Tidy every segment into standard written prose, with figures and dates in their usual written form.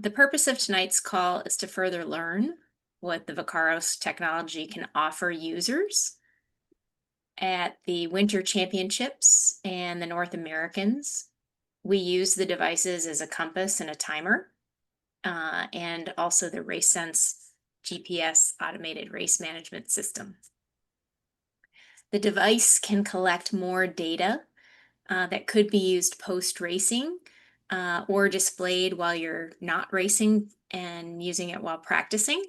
The purpose of tonight's call is to further learn what the Vakaros technology can offer users at the Winter Championships and the North Americans. We use the devices as a compass and a timer, and also the RaceSense GPS automated race management system. The device can collect more data that could be used post-racing or displayed while you're not racing and using it while practicing.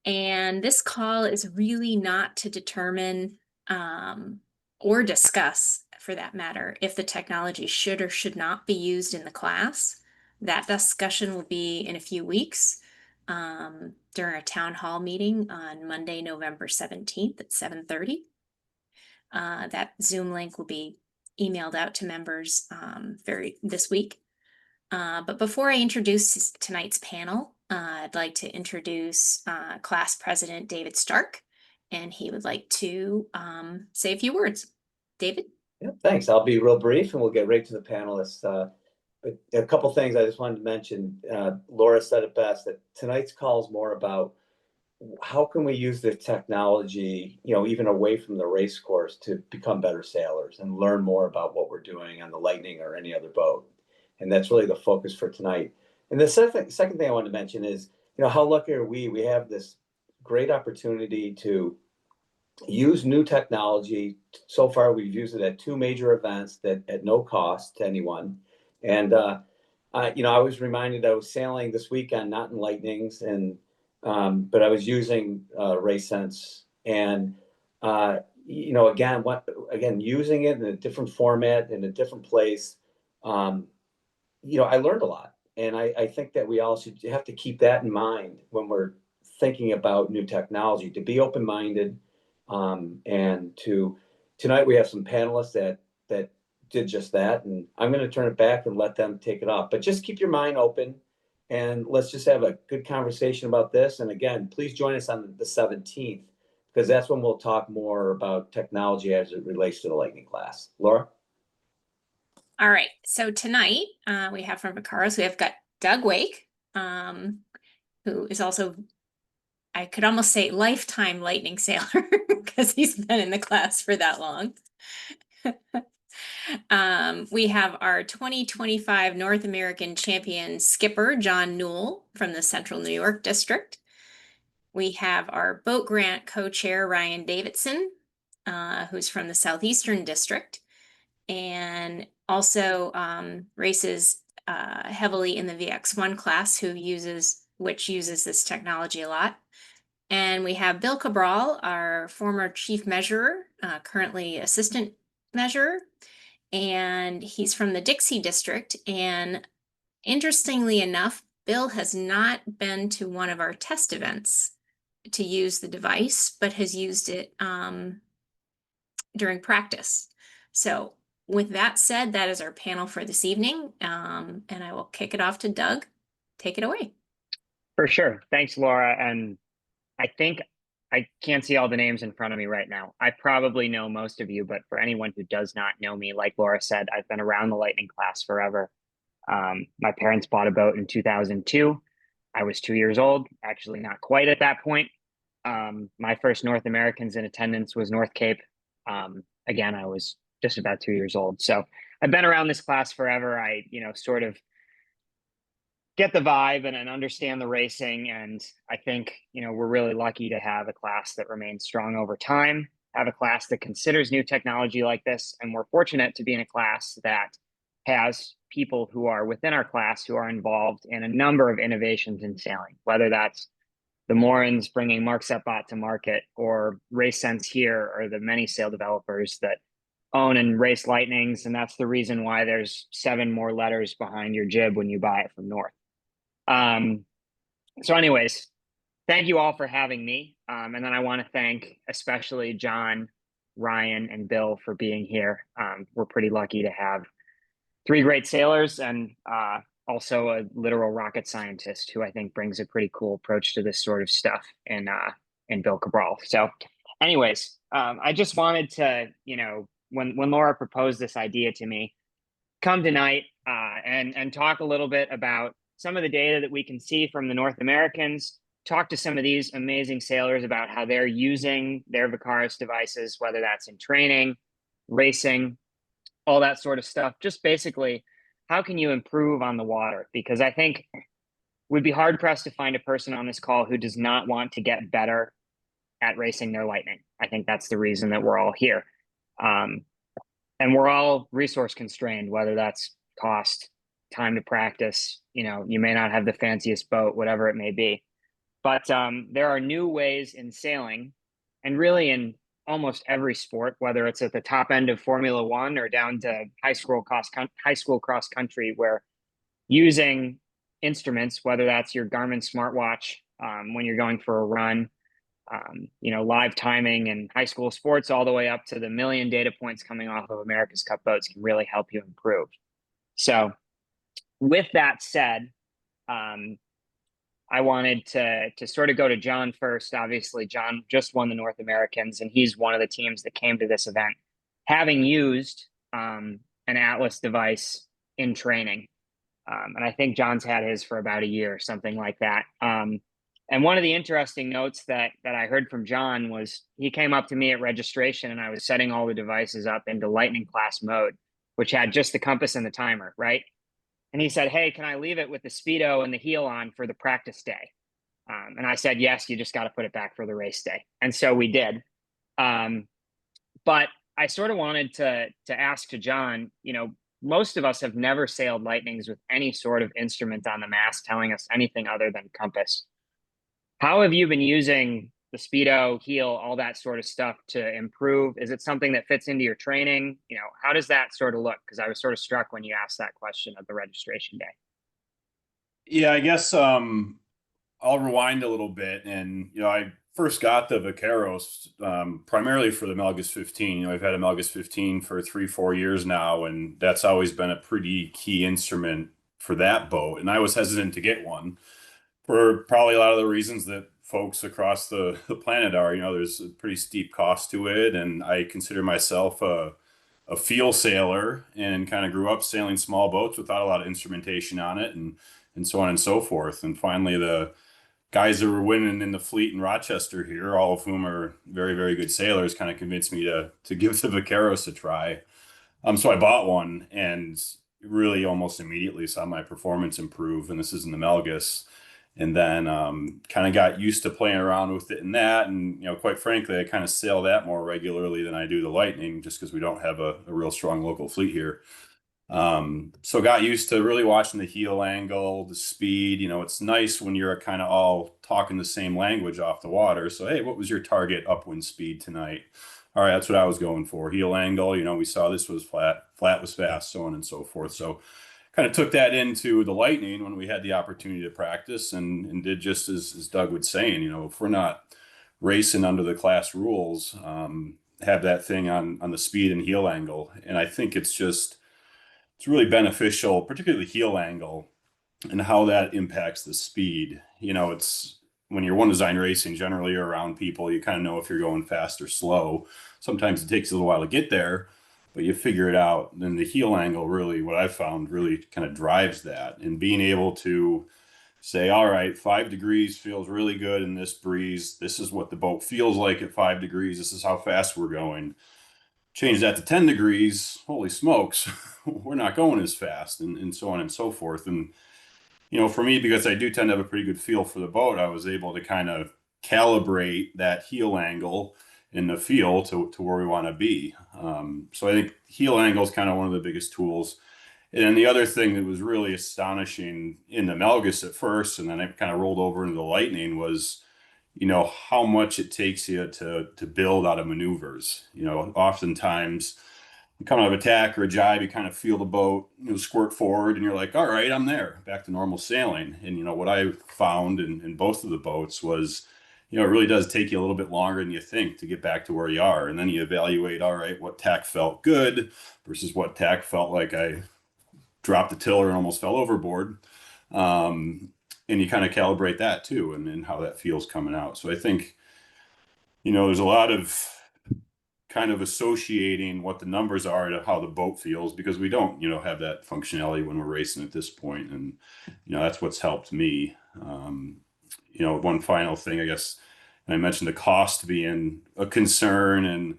And this call is really not to determine or discuss, for that matter, if the technology should or should not be used in the class. That discussion will be in a few weeks during a town hall meeting on Monday, November 17th at 7:30. That Zoom link will be emailed out to members this week. But before I introduce tonight's panel, I'd like to introduce class president David Stark, and he would like to say a few words. David? Yeah, thanks. I'll be real brief and we'll get right to the panelists. But a couple things I just wanted to mention. Laura said it best, that tonight's call is more about how can we use the technology, even away from the race course, to become better sailors and learn more about what we're doing on the Lightning or any other boat. And that's really the focus for tonight. And the second thing I wanted to mention is, how lucky are we? We have this great opportunity to use new technology. So far, we've used it at two major events that at no cost to anyone. And I was reminded I was sailing this weekend, not in Lightnings, but I was using RaceSense, and again, using it in a different format, in a different place. I learned a lot, and I think that we all should have to keep that in mind when we're thinking about new technology, to be open-minded. And tonight we have some panelists that did just that, and I'm going to turn it back and let them take it off. But just keep your mind open, and let's just have a good conversation about this. And again, please join us on the 17th, because that's when we'll talk more about technology as it relates to the Lightning class. Laura? All right, so tonight we have from Vakaros, we have got Doug Wake, who is also, I could almost say, lifetime Lightning sailor because he's been in the class for that long. We have our 2025 North American champion skipper, John Newell from the Central New York District. We have our boat grant co-chair, Ryan Davidson, who's from the Southeastern District, and also races heavily in the VX1 class, which uses this technology a lot. And we have Bill Cabral, our former chief measurer, currently assistant measurer, and he's from the Dixie District. And interestingly enough, Bill has not been to one of our test events to use the device, but has used it during practice. So with that said, that is our panel for this evening, and I will kick it off to Doug. Take it away. For sure. Thanks, Laura. And I think I can't see all the names in front of me right now. I probably know most of you, but for anyone who does not know me, like Laura said, I've been around the Lightning class forever. My parents bought a boat in 2002. I was 2 years old, actually not quite at that point. My first North Americans in attendance was North Cape. Again, I was just about 2 years old. So I've been around this class forever. I, sort of get the vibe and understand the racing. And I think, we're really lucky to have a class that remains strong over time, have a class that considers new technology like this. And we're fortunate to be in a class that has people who are within our class who are involved in a number of innovations in sailing, whether that's the Morans bringing Mark Setbot to market, or RaceSense here, or the many sail developers that own and race Lightnings. And that's the reason why there's 7 more letters behind your jib when you buy it from North. So anyways, thank you all for having me. And then I want to thank especially John, Ryan, and Bill for being here. We're pretty lucky to have 3 great sailors and also a literal rocket scientist who I think brings a pretty cool approach to this sort of stuff in Bill Cabral. So anyways, I just wanted to, when Laura proposed this idea to me, come tonight and talk a little bit about some of the data that we can see from the North Americans. Talk to some of these amazing sailors about how they're using their Vakaros devices, whether that's in training, racing, all that sort of stuff. Just basically, how can you improve on the water? Because I think we'd be hard pressed to find a person on this call who does not want to get better at racing their Lightning. I think that's the reason that we're all here. And we're all resource constrained, whether that's cost, time to practice. You may not have the fanciest boat, whatever it may be. But there are new ways in sailing, and really in almost every sport, whether it's at the top end of Formula One or down to high school cross country, where using instruments, whether that's your Garmin smartwatch when you're going for a run, live timing and high school sports, all the way up to the million data points coming off of America's Cup boats, can really help you improve. So, with that said, I wanted to sort of go to John first. Obviously, John just won the North Americans, and he's one of the teams that came to this event, having used an Atlas device in training. And I think John's had his for about a year, something like that. And one of the interesting notes that I heard from John was he came up to me at registration, and I was setting all the devices up into Lightning class mode, which had just the compass and the timer, right? And he said, "Hey, can I leave it with the speedo and the heel on for the practice day?" And I said, "Yes, you just got to put it back for the race day." And so we did. But I sort of wanted to ask to John, most of us have never sailed Lightnings with any sort of instrument on the mast telling us anything other than compass. How have you been using the speedo, heel, all that sort of stuff to improve? Is it something that fits into your training? How does that sort of look? Because I was sort of struck when you asked that question at the registration day. Yeah, I guess I'll rewind a little bit. And I first got the Vakaros primarily for the Melgus 15. I've had a Melgus 15 for 3-4 years now, and that's always been a pretty key instrument for that boat. And I was hesitant to get one for probably a lot of the reasons that folks across the planet are. There's a pretty steep cost to it, and I consider myself a feel sailor and kind of grew up sailing small boats without a lot of instrumentation on it, and so on and so forth. And finally, the guys that were winning in the fleet in Rochester here, all of whom are very, very good sailors, kind of convinced me to give the Vakaros a try. So I bought one and really almost immediately saw my performance improve. And this is in the Melgus. And then kind of got used to playing around with it in that. And, quite frankly, I kind of sail that more regularly than I do the Lightning, just because we don't have a real strong local fleet here. So got used to really watching the heel angle, the speed. It's nice when you're kind of all talking the same language off the water. So, hey, what was your target upwind speed tonight? All right, that's what I was going for. Heel angle, we saw this was flat was fast, so on and so forth. So kind of took that into the Lightning when we had the opportunity to practice, and did just as Doug was saying. If we're not racing under the class rules, have that thing on the speed and heel angle. And I think it's really beneficial, particularly the heel angle, and how that impacts the speed. It's when you're one design racing, generally you're around people, you kind of know if you're going fast or slow. Sometimes it takes a little while to get there, but you figure it out. Then the heel angle, really, what I found really kind of drives that. And being able to say, all right, 5 degrees feels really good in this breeze. This is what the boat feels like at 5 degrees. This is how fast we're going. Change that to 10 degrees. Holy smokes, we're not going as fast, and so on and so forth. And, for me, because I do tend to have a pretty good feel for the boat, I was able to kind of calibrate that heel angle in the feel to where we want to be. So I think heel angle is kind of one of the biggest tools. And then the other thing that was really astonishing in the Melgus at first, and then it kind of rolled over into the Lightning, was, how much it takes you to build out of maneuvers. Oftentimes you come out of attack or a jibe, you kind of feel the boat, squirt forward, and you're like, all right, I'm there, back to normal sailing. And, what I found in both of the boats was, it really does take you a little bit longer than you think to get back to where you are. And then you evaluate, all right, what tack felt good versus what tack felt like I dropped the tiller and almost fell overboard. And you kind of calibrate that too, and how that feels coming out. So I think, there's a lot of kind of associating what the numbers are to how the boat feels, because we don't, have that functionality when we're racing at this point. And, that's what's helped me. One final thing, I guess, and I mentioned the cost being a concern, and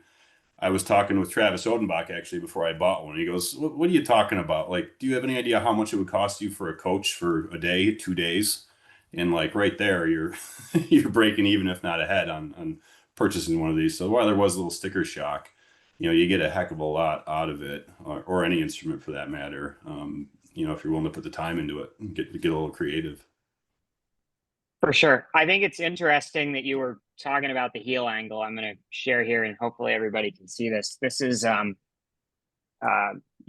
I was talking with Travis Odenbach actually before I bought one. He goes, what are you talking about? Like, do you have any idea how much it would cost you for a coach for a day, 2 days? And like right there, you're you're breaking even, if not ahead, on purchasing one of these. So while there was a little sticker shock, you get a heck of a lot out of it, or any instrument for that matter. If you're willing to put the time into it and get a little creative. For sure. I think it's interesting that you were talking about the heel angle. I'm going to share here, and hopefully everybody can see this. This is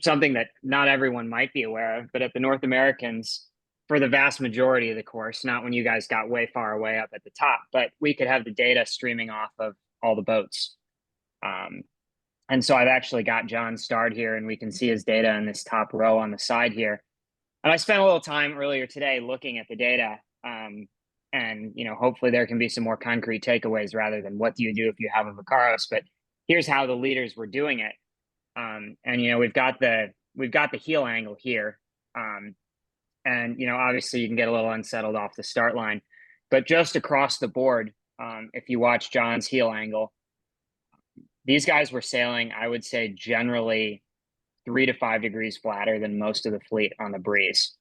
something that not everyone might be aware of, but at the North Americans, for the vast majority of the course, not when you guys got way far away up at the top, but we could have the data streaming off of all the boats. And so I've actually got John starred here, and we can see his data in this top row on the side here. And I spent a little time earlier today looking at the data. And hopefully there can be some more concrete takeaways rather than what do you do if you have a Vakaros. But here's how the leaders were doing it. And we've got the heel angle here. And obviously you can get a little unsettled off the start line, but just across the board, if you watch John's heel angle, these guys were sailing, I would say, generally 3 to 5 degrees flatter than most of the fleet on the breeze.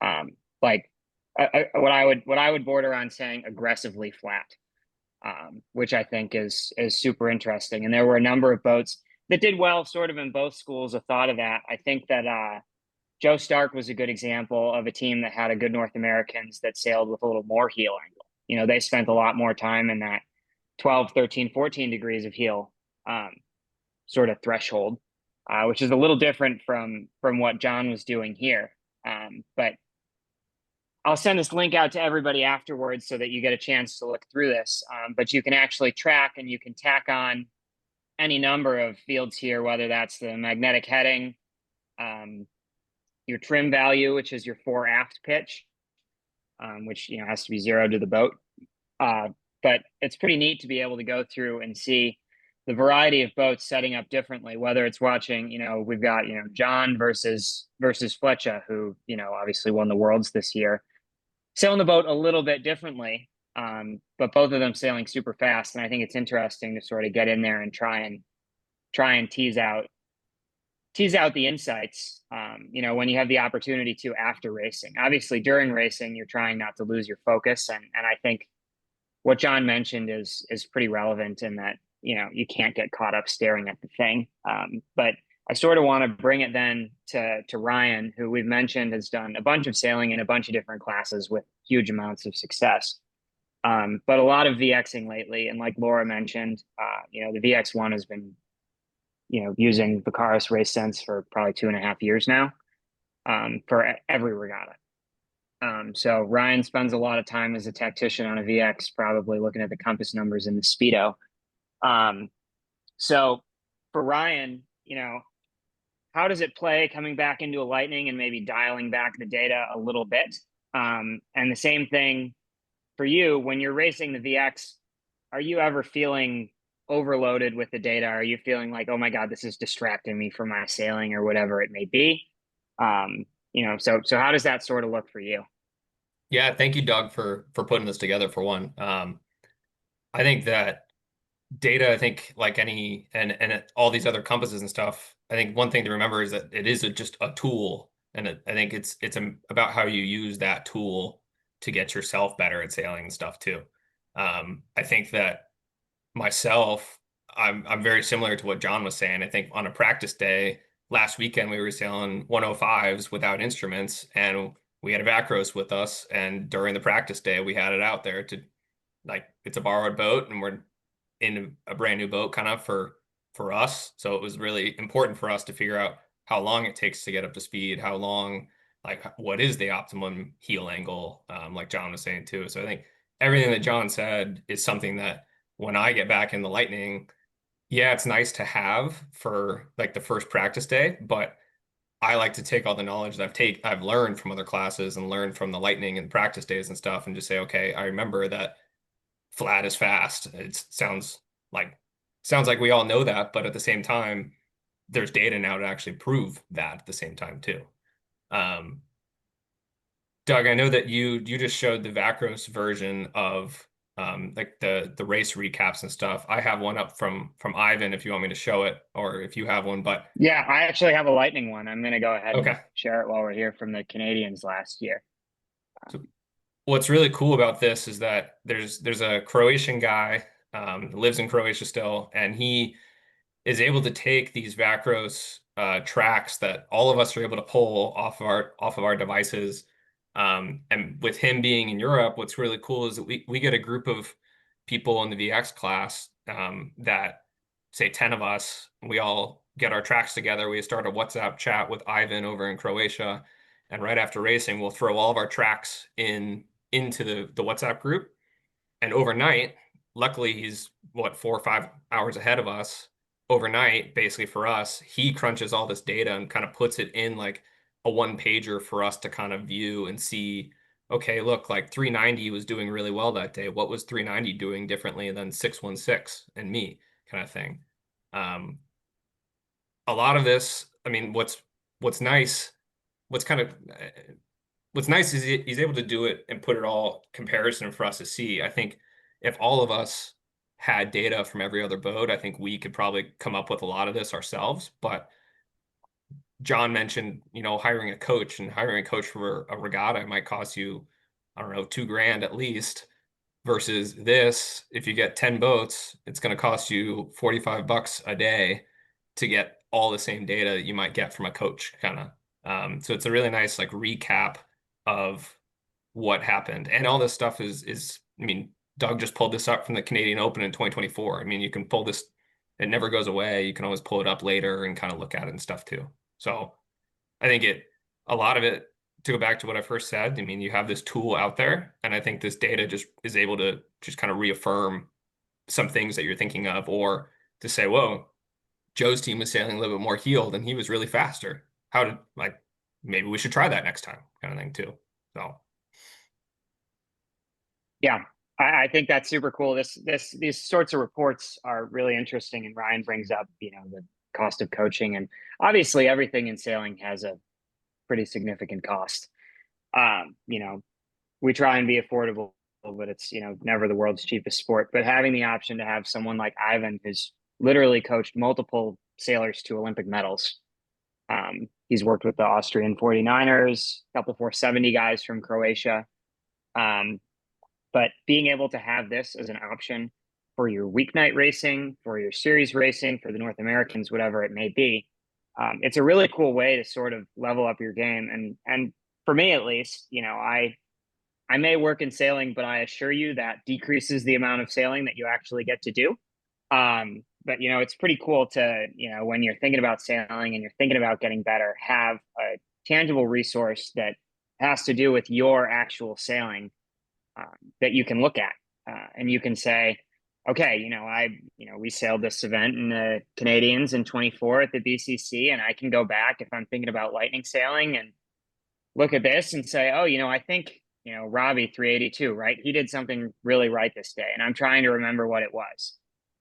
What I would border on saying aggressively flat, which I think is super interesting. And there were a number of boats that did well sort of in both schools of thought of that. I think that Joe Stark was a good example of a team that had a good North Americans that sailed with a little more heel angle. They spent a lot more time in that 12, 13, 14 degrees of heel sort of threshold, which is a little different from what John was doing here. But I'll send this link out to everybody afterwards so that you get a chance to look through this. But you can actually track, and you can tack on any number of fields here, whether that's the magnetic heading, your trim value, which is your fore aft pitch, which has to be 0 to the boat. But it's pretty neat to be able to go through and see the variety of boats setting up differently, whether it's watching, we've got, John versus Fletcher, who, obviously won the Worlds this year, sailing the boat a little bit differently, but both of them sailing super fast. And I think it's interesting to sort of get in there and try and tease out the insights, when you have the opportunity to after racing. Obviously, during racing, you're trying not to lose your focus. And I think what John mentioned is pretty relevant in that, you can't get caught up staring at the thing. But I sort of want to bring it then to Ryan, who we've mentioned has done a bunch of sailing in a bunch of different classes with huge amounts of success. But a lot of VXing lately. And like Laura mentioned, the VX1 has been, using Vakaros Race Sense for probably 2.5 years now, for every regatta. So Ryan spends a lot of time as a tactician on a VX, probably looking at the compass numbers in the Speedo. So for Ryan, how does it play coming back into a Lightning and maybe dialing back the data a little bit? And the same thing for you when you're racing the VX. Are you ever feeling overloaded with the data? Are you feeling like, oh my God, this is distracting me from my sailing or whatever it may be? So how does that sort of look for you? Yeah, thank you, Doug, for putting this together for one. I think that data, like any and all these other compasses and stuff, I think one thing to remember is that it is just a tool, and I think it's about how you use that tool to get yourself better at sailing and stuff too. I think that myself, I'm very similar to what John was saying. I think on a practice day last weekend we were sailing 105s without instruments, and we had a Vakaros with us, and during the practice day we had it out there to, like, it's a borrowed boat and we're in a brand new boat kind of for us. So it was really important for us to figure out how long it takes to get up to speed, how long, like what is the optimum heel angle, like John was saying too. So I think everything that John said is something that when I get back in the Lightning, yeah, it's nice to have for like the first practice day, but I like to take all the knowledge that I've learned from other classes and learned from the Lightning and practice days and stuff, and just say, okay, I remember that flat is fast. It sounds like sounds like we all know that, but at the same time, there's data now to actually prove that at the same time too. Um, Doug, I know that you just showed the Vakaros version of like the race recaps and stuff. I have one up from Ivan if you want me to show it, or if you have one, but Yeah, I actually have a lightning one. I'm going to go ahead and okay. share it while we're here from the Canadians last year. So what's really cool about this is that there's a Croatian guy lives in Croatia still, and he is able to take these Vacros tracks that all of us are able to pull off of our devices. And with him being in Europe, what's really cool is that we get a group of people in the VX class that say 10 of us, we all get our tracks together. We start a WhatsApp chat with Ivan over in Croatia. And right after racing, we'll throw all of our tracks into the WhatsApp group. And overnight, luckily he's what 4 or 5 hours ahead of us. Overnight, basically for us, he crunches all this data and kind of puts it in like a one pager for us to kind of view and see, okay, look, like 390 was doing really well that day. What was 390 doing differently than 616 and me, kind of thing. A lot of this, I mean, what's nice, what's kind of what's nice is he's able to do it and put it all comparison for us to see. I think if all of us had data from every other boat, I think we could probably come up with a lot of this ourselves. But John mentioned, hiring a coach, and hiring a coach for a regatta might cost you, I don't know, $2,000 at least. Versus this, if you get 10 boats, it's going to cost you $45 a day to get all the same data that you might get from a coach, kind of. So it's a really nice like recap of what happened, and all this stuff is. I mean, Doug just pulled this up from the Canadian Open in 2024. I mean, you can pull this; it never goes away. You can always pull it up later and kind of look at it and stuff too. So I think a lot of it, to go back to what I first said, I mean, you have this tool out there, and I think this data just is able to just kind of reaffirm some things that you're thinking of, or to say, whoa, Joe's team was sailing a little bit more heeled and he was really faster. How did, like, maybe we should try that next time, kind of thing too. So Yeah, I think that's super cool. These sorts of reports are really interesting. And Ryan brings up, the cost of coaching, and obviously everything in sailing has a pretty significant cost. We try and be affordable, but it's, never the world's cheapest sport. But having the option to have someone like Ivan, who's literally coached multiple sailors to Olympic medals. He's worked with the Austrian 49ers, a couple 470 guys from Croatia. But being able to have this as an option for your weeknight racing, for your series racing, for the North Americans, whatever it may be, it's a really cool way to sort of level up your game. And for me, at least, I may work in sailing, but I assure you that decreases the amount of sailing that you actually get to do. But it's pretty cool to, when you're thinking about sailing and you're thinking about getting better, have a tangible resource that has to do with your actual sailing that you can look at, and you can say, okay, we sailed this event in the Canadians in 24 at the BCC, and I can go back if I'm thinking about lightning sailing and look at this and say, oh, I think, Robbie 382, right? He did something really right this day. And I'm trying to remember what it was.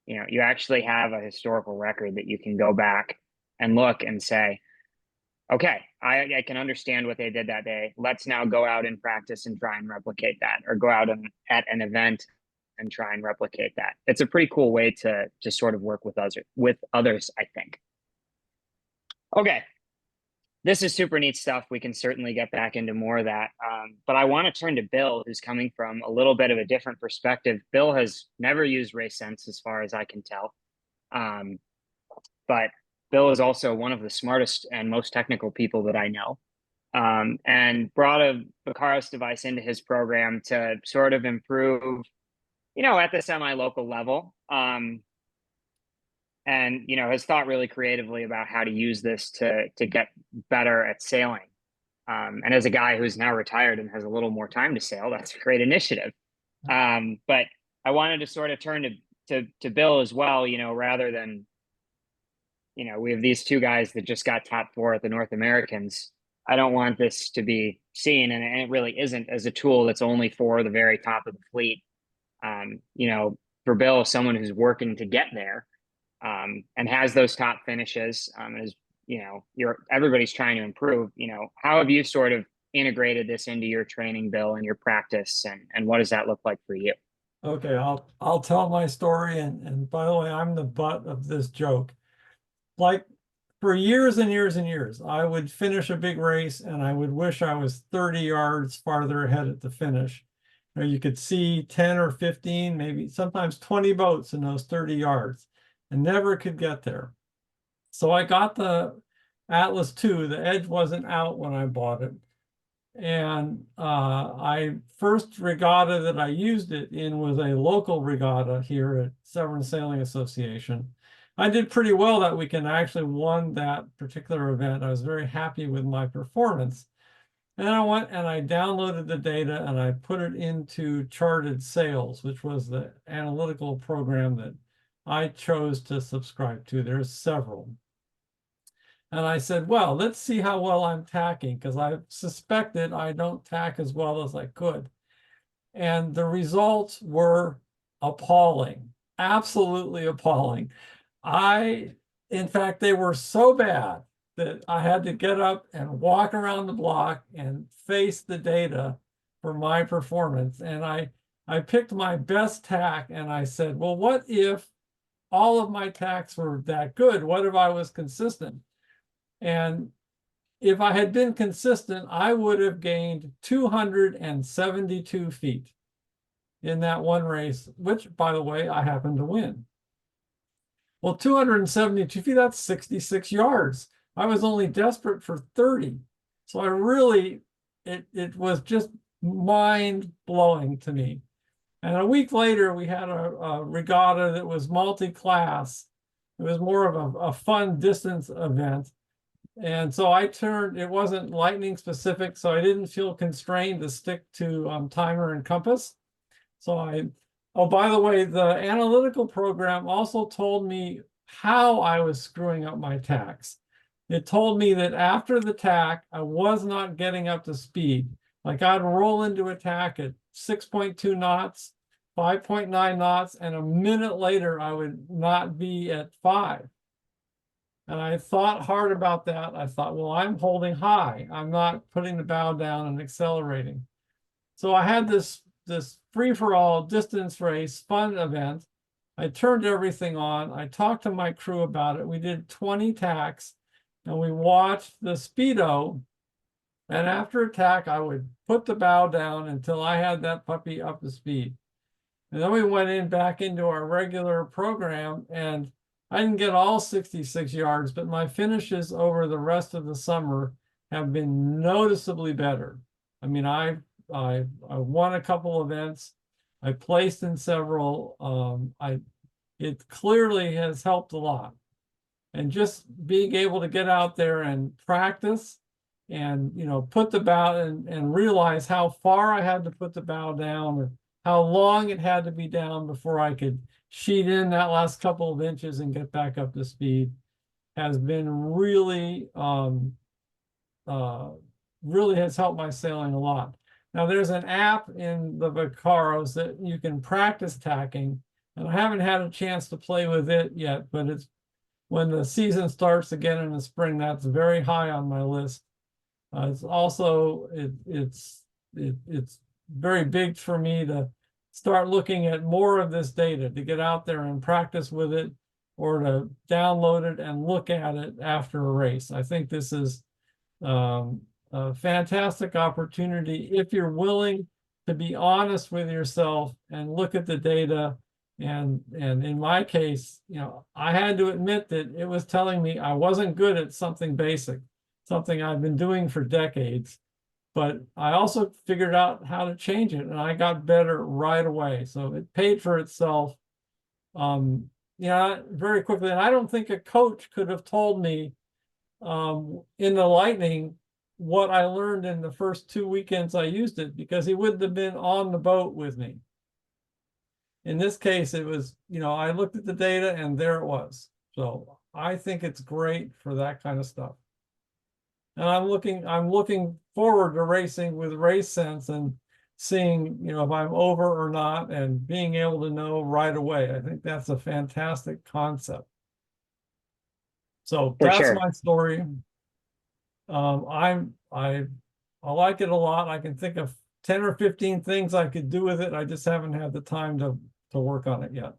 You actually have a historical record that you can go back and look and say, okay, I can understand what they did that day. Let's now go out and practice and try and replicate that, or go out at an event and try and replicate that. It's a pretty cool way to just sort of work with others, I think. Okay. This is super neat stuff. We can certainly get back into more of that. But I want to turn to Bill, who's coming from a little bit of a different perspective. Bill has never used RaceSense, as far as I can tell. But Bill is also one of the smartest and most technical people that I know, and brought a Vakaros device into his program to sort of improve, at the semi-local level. And has thought really creatively about how to use this to get better at sailing. And as a guy who's now retired and has a little more time to sail, that's a great initiative. But I wanted to sort of turn to Bill as well, rather than, we have these two guys that just got top 4 at the North Americans. I don't want this to be seen, and it really isn't, as a tool that's only for the very top of the fleet. For Bill, someone who's working to get there, and has those top finishes, is, everybody's trying to improve. How have you sort of integrated this into your training, Bill, and your practice, and what does that look like for you? Okay, I'll tell my story, and by the way, I'm the butt of this joke. Like, for years and years and years, I would finish a big race and I would wish I was 30 yards farther ahead at the finish. You could see 10 or 15, maybe sometimes 20 boats in those 30 yards, and never could get there. So I got the Atlas II. The Edge wasn't out when I bought it. And I first regatta that I used it in was a local regatta here at Severn Sailing Association. I did pretty well that weekend. I actually won that particular event. I was very happy with my performance. And I went and I downloaded the data and I put it into Charted Sails, which was the analytical program that I chose to subscribe to. There's several. And I said, well, let's see how well I'm tacking, because I suspected I don't tack as well as I could. And the results were appalling, absolutely appalling. In fact, they were so bad that I had to get up and walk around the block and face the data for my performance. And I picked my best tack and I said, well, what if all of my tacks were that good? What if I was consistent? And if I had been consistent, I would have gained 272 feet in that one race, which, by the way, I happened to win. Well, 272 feet, that's 66 yards. I was only desperate for 30. So I really, it was just mind-blowing to me. And a week later, we had a regatta that was multi-class. It was more of a fun distance event. And so it wasn't lightning specific, so I didn't feel constrained to stick to timer and compass. So oh, by the way, the analytical program also told me how I was screwing up my tacks. It told me that after the tack, I was not getting up to speed. Like, I'd roll into a tack at 6.2 knots, 5.9 knots, and a minute later, I would not be at 5. And I thought hard about that. I thought, well, I'm holding high. I'm not putting the bow down and accelerating. So I had this free-for-all distance race fun event. I turned everything on. I talked to my crew about it. We did 20 tacks and we watched the speedo. And after a tack, I would put the bow down until I had that puppy up to speed. And then we went back into our regular program, and I didn't get all 66 yards, but my finishes over the rest of the summer have been noticeably better. I mean, I won a couple events. I placed in several. It clearly has helped a lot. And just being able to get out there and practice and, put the bow and realize how far I had to put the bow down, or how long it had to be down before I could sheet in that last couple of inches and get back up to speed, has been really, really has helped my sailing a lot. Now, there's an app in the Vakaros that you can practice tacking, and I haven't had a chance to play with it yet, but it's when the season starts again in the spring, that's very high on my list. It's also, it's very big for me to start looking at more of this data, to get out there and practice with it, or to download it and look at it after a race. I think this is a fantastic opportunity if you're willing to be honest with yourself and look at the data. And in my case, I had to admit that it was telling me I wasn't good at something basic, something I've been doing for decades. But I also figured out how to change it, and I got better right away. So it paid for itself, very quickly. And I don't think a coach could have told me in the Lightning what I learned in the first 2 weekends I used it, because he wouldn't have been on the boat with me. In this case, it was, I looked at the data and there it was. So I think it's great for that kind of stuff. And I'm looking forward to racing with Race Sense and seeing, if I'm over or not, and being able to know right away. I think that's a fantastic concept. So For that's sure. my story. I like it a lot. I can think of 10 or 15 things I could do with it. I just haven't had the time to work on it yet.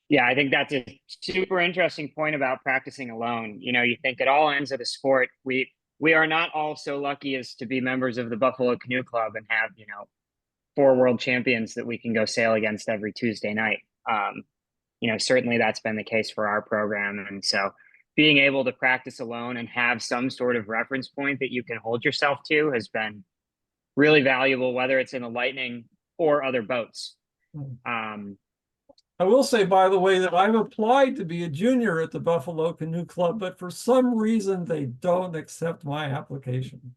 Yeah, I think that's a super interesting point about practicing alone. You know, you think at all ends of the sport, we are not all so lucky as to be members of the Buffalo Canoe Club and have, you know, 4 world champions that we can go sail against every Tuesday night. You know, certainly that's been the case for our program. And so being able to practice alone and have some sort of reference point that you can hold yourself to has been really valuable, whether it's in the Lightning or other boats. I will say, by the way, that I've applied to be a junior at the Buffalo Canoe Club, but for some reason they don't accept my application.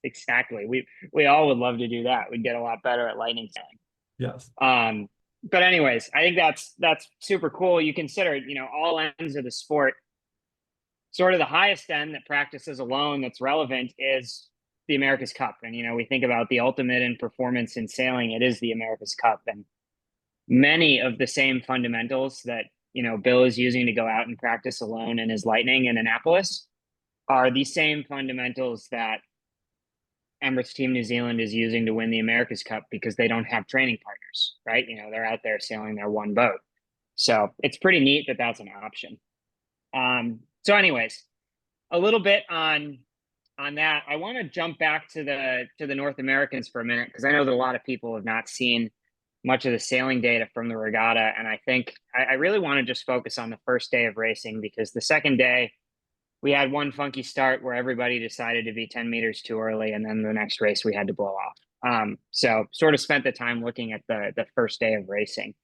Exactly. We all would love to do that. We'd get a lot better at lightning sailing. Yes. But anyways, I think that's super cool. You consider, you know, all ends of the sport. Sort of the highest end that practices alone that's relevant is the America's Cup. And, you know, we think about the ultimate in performance in sailing, it is the America's Cup. And many of the same fundamentals that, you know, Bill is using to go out and practice alone in his Lightning in Annapolis are the same fundamentals that Emirates Team New Zealand is using to win the America's Cup, because they don't have training partners, right? You know, they're out there sailing their one boat. So it's pretty neat that that's an option. So anyways, a little bit on that. I want to jump back to the North Americans for a minute, because I know that a lot of people have not seen much of the sailing data from the regatta. And I think I really want to just focus on the first day of racing, because the second day we had one funky start where everybody decided to be 10 meters too early, and then the next race we had to blow off. So sort of spent the time looking at the first day of racing,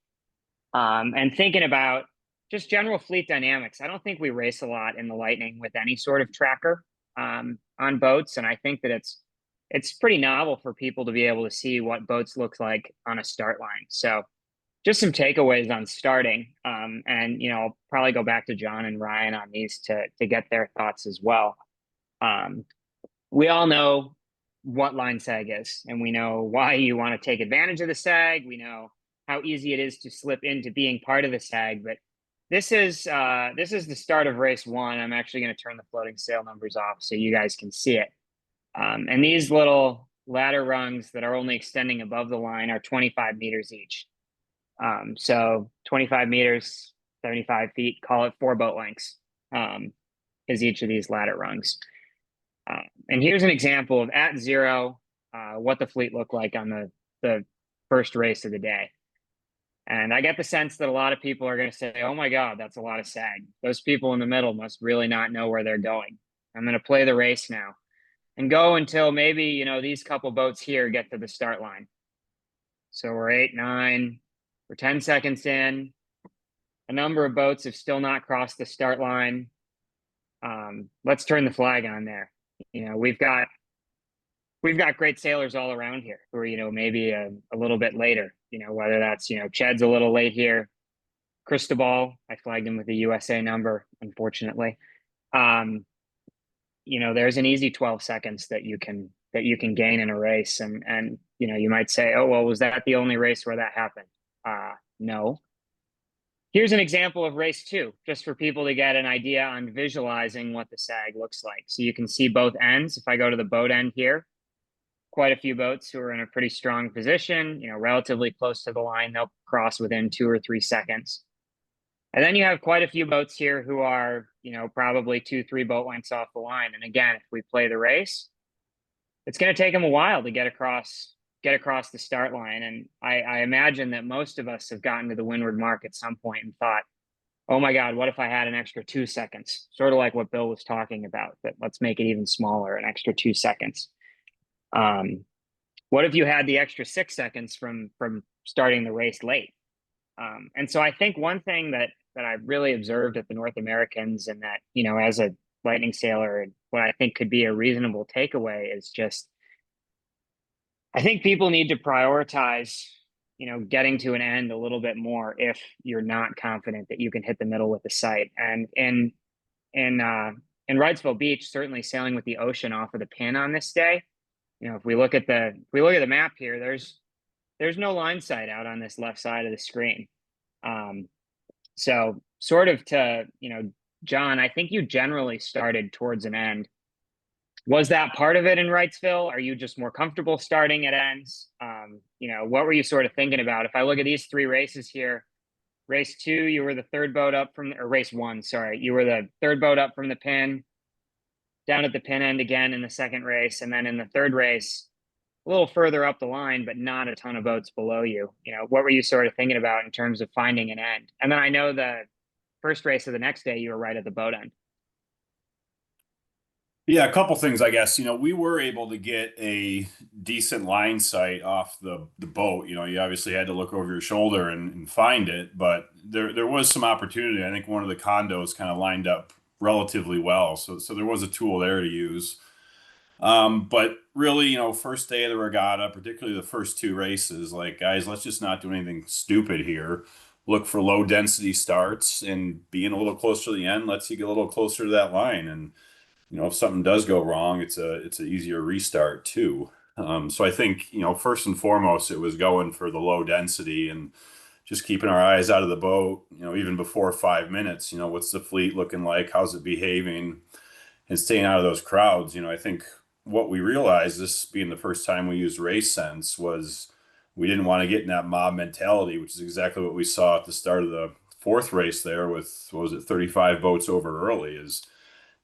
and thinking about just general fleet dynamics. I don't think we race a lot in the Lightning with any sort of tracker on boats, and I think that it's pretty novel for people to be able to see what boats look like on a start line. So just some takeaways on starting, and you know, I'll probably go back to John and Ryan on these to get their thoughts as well. We all know what line sag is, and we know why you want to take advantage of the sag. We know how easy it is to slip into being part of the sag. But this is the start of race 1. I'm actually going to turn the floating sail numbers off so you guys can see it. And these little ladder rungs that are only extending above the line are 25 meters each. So 25 meters, 75 feet, call it 4 boat lengths, is each of these ladder rungs. And here's an example of at 0, what the fleet looked like on the first race of the day. And I get the sense that a lot of people are going to say, oh my God, that's a lot of sag. Those people in the middle must really not know where they're going. I'm going to play the race now and go until maybe, you know, these couple boats here get to the start line. So we're 8, 9, we're 10 seconds in. A number of boats have still not crossed the start line. Let's turn the flag on there. You know, we've got great sailors all around here who are, you know, maybe a little bit later, you know, whether that's, you know, Ched's a little late here. Cristobal, I flagged him with a USA number, unfortunately. You know, there's an easy 12 seconds that you can gain in a race. And, you know, you might say, oh, well, was that the only race where that happened? No. Here's an example of race 2, just for people to get an idea on visualizing what the sag looks like. So you can see both ends. If I go to the boat end here, quite a few boats who are in a pretty strong position, you know, relatively close to the line. They'll cross within 2 or 3 seconds. And then you have quite a few boats here who are, you know, probably 2, 3 boat lengths off the line. And again, if we play the race, it's going to take them a while to get across the start line. And I imagine that most of us have gotten to the windward mark at some point and thought, oh my God, what if I had an extra 2 seconds? Sort of like what Bill was talking about, but let's make it even smaller, an extra 2 seconds. What if you had the extra 6 seconds from starting the race late? And so I think one thing that I really observed at the North Americans, and that, you know, as a Lightning sailor, what I think could be a reasonable takeaway is just, I think people need to prioritize, you know, getting to an end a little bit more if you're not confident that you can hit the middle with the sight. And in Wrightsville Beach, certainly sailing with the ocean off of the pin on this day, you know, if we look at the map here, there's no line sight out on this left side of the screen. So sort of to, John, I think you generally started towards an end. Was that part of it in Wrightsville? Are you just more comfortable starting at ends? What were you sort of thinking about? If I look at these 3 races here, race 2, you were the third boat up from, or race 1, sorry, you were the third boat up from the pin, down at the pin end again in the second race, and then in the third race, a little further up the line, but not a ton of boats below you. What were you sort of thinking about in terms of finding an end? And then I know the first race of the next day, you were right at the boat end. Yeah, a couple things, I guess. We were able to get a decent line sight off the boat. You obviously had to look over your shoulder and find it, but there was some opportunity. I think one of the condos kind of lined up relatively well, so there was a tool there to use. But really, first day of the regatta, particularly the first 2 races, like, guys, let's just not do anything stupid here. Look for low density starts, and being a little closer to the end lets you get a little closer to that line. And if something does go wrong, it's an easier restart too. So I think, first and foremost, it was going for the low density and just keeping our eyes out of the boat, even before 5 minutes, what's the fleet looking like? How's it behaving? And staying out of those crowds. I think what we realized, this being the first time we used race sense, was we didn't want to get in that mob mentality, which is exactly what we saw at the start of the 4th race there with, what was it, 35 boats over early. Is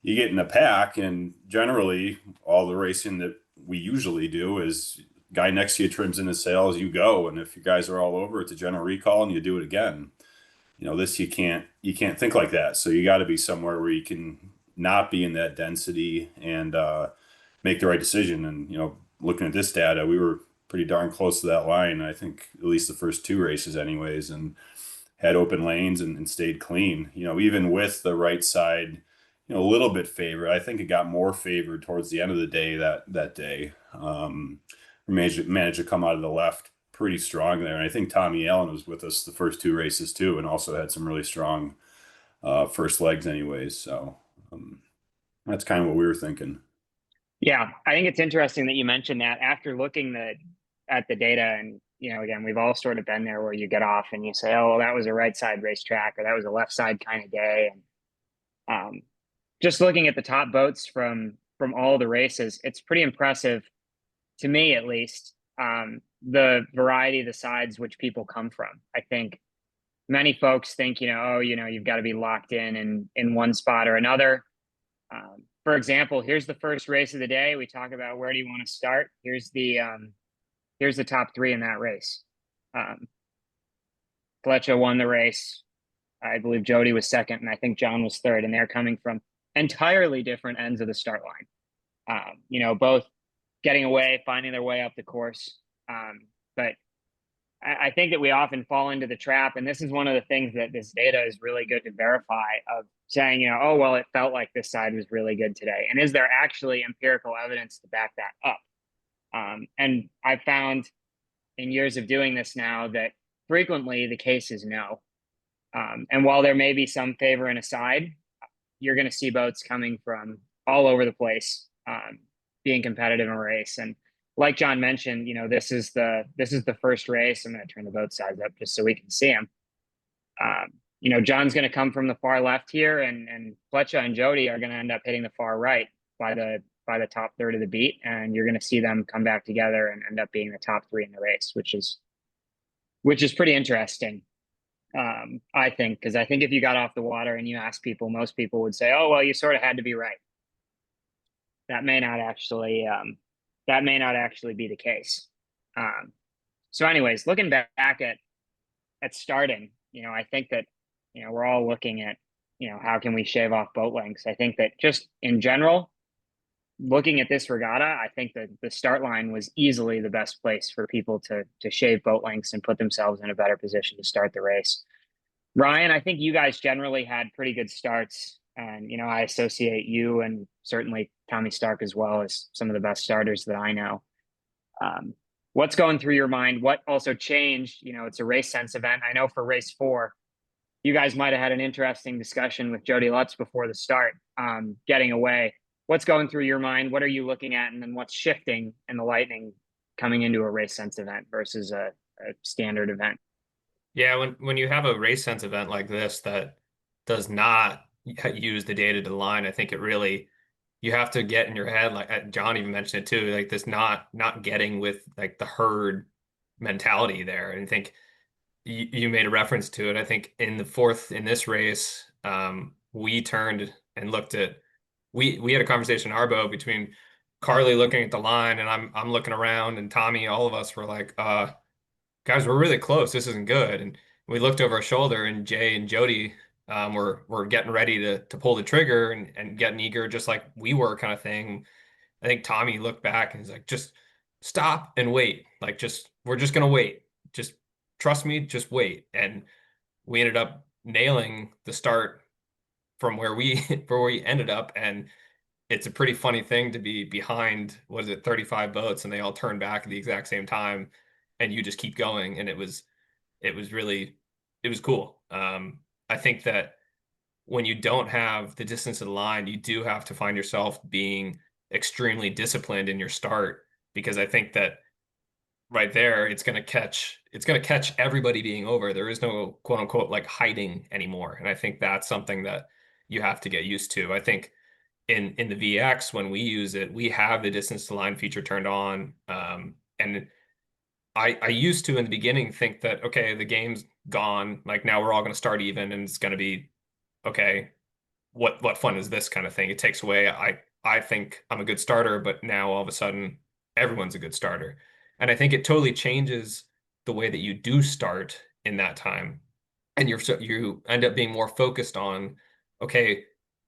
you get in a pack, and generally all the racing that we usually do is guy next to you trims in his sails, you go, and if you guys are all over, it's a general recall and you do it again. This you can't think like that. So you got to be somewhere where you can not be in that density and make the right decision. And looking at this data, we were pretty darn close to that line. I think at least the first 2 races, anyways, and had open lanes and stayed clean. Even with the right side, a little bit favored. I think it got more favored towards the end of the day that day. Managed to come out of the left pretty strong there. And I think Tommy Allen was with us the first 2 races too, and also had some really strong first legs anyways. So that's kind of what we were thinking. Yeah, I think it's interesting that you mentioned that after looking at the data. And, again, we've all sort of been there where you get off and you say, oh, well, that was a right side racetrack, or that was a left side kind of day. And just looking at the top boats from all the races, it's pretty impressive, to me at least, the variety of the sides which people come from. I think many folks think, you've got to be locked in one spot or another. For example, here's the first race of the day. We talk about where do you want to start. Here's the top 3 in that race. Fletcher won the race. I believe Jody was second, and I think John was third, and they're coming from entirely different ends of the start line. Both getting away, finding their way up the course. But I think that we often fall into the trap, and this is one of the things that this data is really good to verify, of saying, oh, well, it felt like this side was really good today. And is there actually empirical evidence to back that up? And I've found in years of doing this now that frequently the case is no. And while there may be some favor in a side, you're going to see boats coming from all over the place, being competitive in a race. And like John mentioned, this is the first race. I'm going to turn the boat size up just so we can see him. John's going to come from the far left here, and Fletcher and Jody are going to end up hitting the far right by the top third of the beat, and you're going to see them come back together and end up being the top 3 in the race, which is pretty interesting. I think, because I think if you got off the water and you ask people, most people would say, oh, well, you sort of had to be right. That may not actually be the case. So anyways, looking back at starting, I think that, we're all looking at, how can we shave off boat lengths? I think that just in general, looking at this regatta, I think that the start line was easily the best place for people to shave boat lengths and put themselves in a better position to start the race. Ryan, I think you guys generally had pretty good starts, and I associate you and certainly Tommy Stark as well as some of the best starters that I know. What's going through your mind? What also changed? It's a race sense event. I know for race 4, you guys might have had an interesting discussion with Jody Lutz before the start, getting away. What's going through your mind? What are you looking at? And then what's shifting in the Lightning coming into a race sense event versus a standard event? Yeah, when you have a race sense event like this that does not use the data to the line. I think it really, you have to get in your head, like John even mentioned it too, like this not getting with like the herd mentality there. And I think you made a reference to it. I think in the fourth in this race, we turned and looked at we had a conversation in our boat between Carly looking at the line and I'm looking around, and Tommy, all of us were like, guys, we're really close. This isn't good. And we looked over our shoulder, and Jay and Jody were getting ready to pull the trigger and getting eager, just like we were, kind of thing. I think Tommy looked back and he's like, just stop and wait. Like, we're just gonna wait. Just trust me, just wait. And we ended up nailing the start from where we where we ended up. And it's a pretty funny thing to be behind, what is it, 35 boats, and they all turn back at the exact same time, and you just keep going. And it was cool. I think that when you don't have the distance of the line, you do have to find yourself being extremely disciplined in your start, because I think that right there, it's going to catch everybody being over. There is no quote unquote like hiding anymore. And I think that's something that you have to get used to. I think in the VX, when we use it, we have the distance to line feature turned on. And I used to in the beginning think that, okay, the game's gone. Like now we're all going to start even, and it's going to be, okay, what fun is this kind of thing? It takes away, I think I'm a good starter, but now all of a sudden everyone's a good starter. And I think it totally changes the way that you do start in that time. And you end up being more focused on, okay,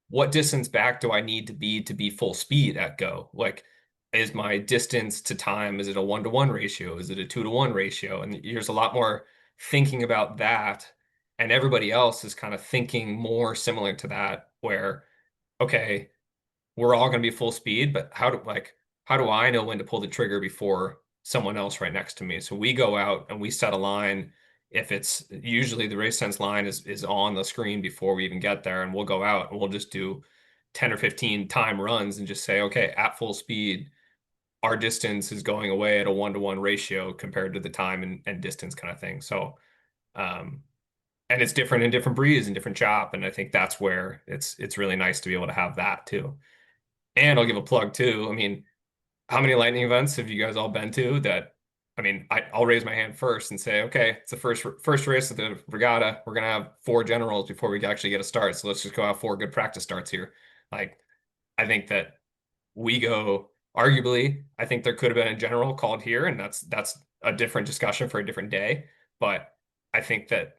what distance back do I need to be full speed at go? Like, is my distance to time, is it a 1-to-1 ratio? Is it a 2-to-1 ratio? And there's a lot more thinking about that. And everybody else is kind of thinking more similar to that, where, okay, we're all going to be full speed, but how do I know when to pull the trigger before someone else right next to me? So we go out and we set a line. If it's usually the race sense line is on the screen before we even get there, and we'll go out and we'll just do 10 or 15 time runs and just say, okay, at full speed, our distance is going away at a 1-to-1 ratio compared to the time and distance kind of thing. So, and it's different in different breeds and different chop. And I think that's where it's really nice to be able to have that too. And I'll give a plug too. I mean, how many lightning events have you guys all been to that? I mean, I'll raise my hand first and say, okay, it's the first race of the regatta. We're gonna have 4 generals before we actually get a start. So let's just go have 4 good practice starts here. Like, I think that we go, arguably, I think there could have been a general called here, and that's a different discussion for a different day. But I think that